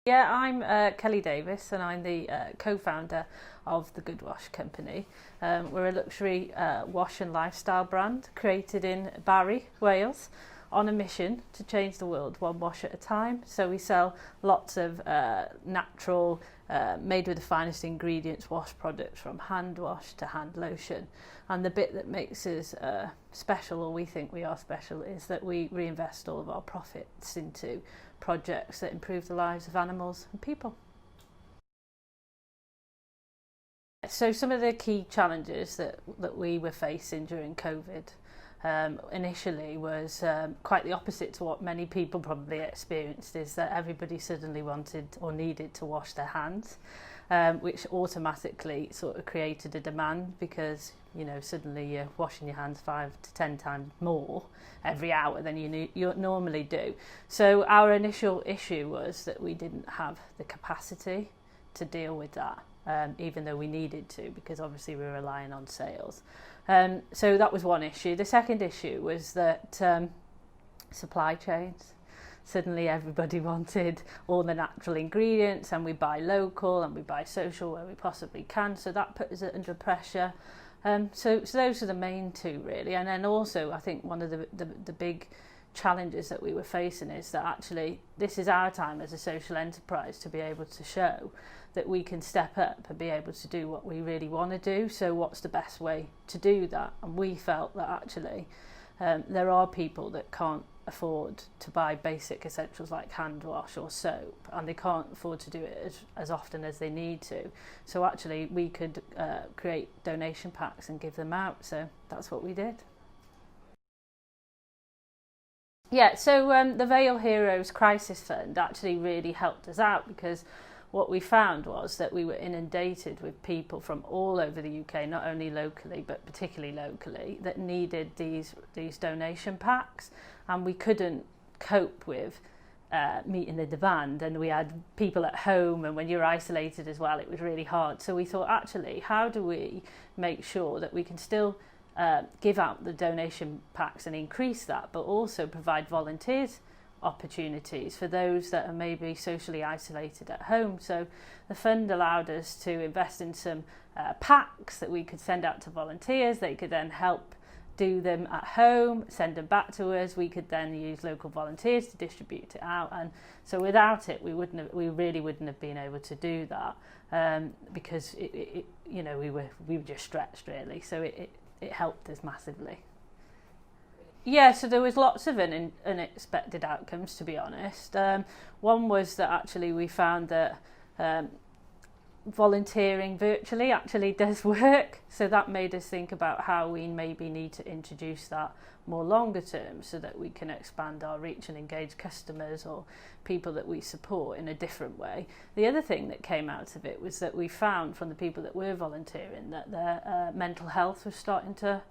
Yeah, I'm Kelly Davis and I'm the co-founder of the Good Wash company. We're a luxury wash and lifestyle brand created in Barry, Wales, on a mission to change the world one wash at a time. So we sell lots of natural, made with the finest ingredients wash products, from hand wash to hand lotion. And the bit that makes us special, or we think we are special, is that we reinvest all of our profits into projects that improve the lives of animals and people. So some of the key challenges that we were facing during COVID initially was quite the opposite to what many people probably experienced, is that everybody suddenly wanted or needed to wash their hands, which automatically sort of created a demand, because suddenly you're washing your hands 5 to 10 times more every hour than you normally do. So our initial issue was that we didn't have the capacity to deal with that, even though we needed to, because obviously we were relying on sales. So that was one issue. The second issue was that supply chains. Suddenly everybody wanted all the natural ingredients, and we buy local and we buy social where we possibly can. So that put us under pressure. So those are the main two, really. And then also, I think one of the big challenges that we were facing is that actually this is our time as a social enterprise to be able to show that we can step up and be able to do what we really want to do. So what's the best way to do that? And we felt that actually there are people that can't afford to buy basic essentials like hand wash or soap, and they can't afford to do it as often as they need to. So actually we could create donation packs and give them out. So that's what we did. Yeah, so the Vale Heroes Crisis Fund actually really helped us out, because what we found was that we were inundated with people from all over the UK, not only locally, but particularly locally, that needed these donation packs, and we couldn't cope with meeting the demand, and we had people at home, and when you're isolated as well, it was really hard. So we thought, actually, how do we make sure that we can still give out the donation packs and increase that, but also provide volunteers opportunities for those that are maybe socially isolated at home. So the fund allowed us to invest in some packs that we could send out to volunteers. They could then help do them at home, send them back to us. We could then use local volunteers to distribute it out. And so without it, we really wouldn't have been able to do that, because we were just stretched, really. So it helped us massively. Yeah, so there was lots of unexpected outcomes, to be honest. One was that actually we found that volunteering virtually actually does work. So that made us think about how we maybe need to introduce that more longer term, so that we can expand our reach and engage customers or people that we support in a different way. The other thing that came out of it was that we found from the people that were volunteering that their mental health was starting to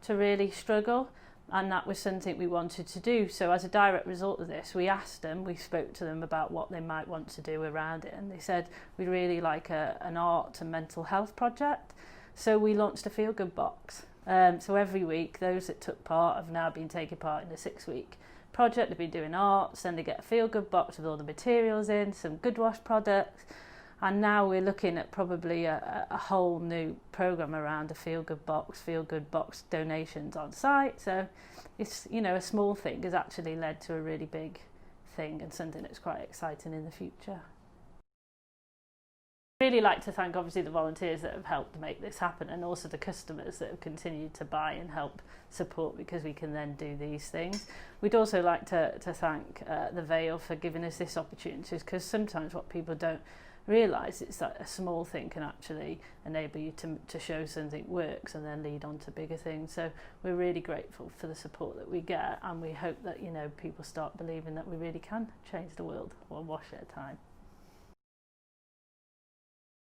really struggle. And that was something we wanted to do. So as a direct result of this, we spoke to them about what they might want to do around it. And they said, we'd really like an art and mental health project. So we launched a Feel Good box. So every week, those that took part have now been taking part in the 6-week project. They've been doing arts, then they get a Feel Good box with all the materials in, some Good Wash products. And now we're looking at probably a whole new programme around a Feel Good box donations on site. So it's, a small thing has actually led to a really big thing, and something that's quite exciting in the future. I'd really like to thank obviously the volunteers that have helped make this happen, and also the customers that have continued to buy and help support, because we can then do these things. We'd also like to thank the Vale for giving us this opportunity, because sometimes what people don't realise is that a small thing can actually enable you to show something works and then lead on to bigger things. So we're really grateful for the support that we get, and we hope that people start believing that we really can change the world one wash at a time.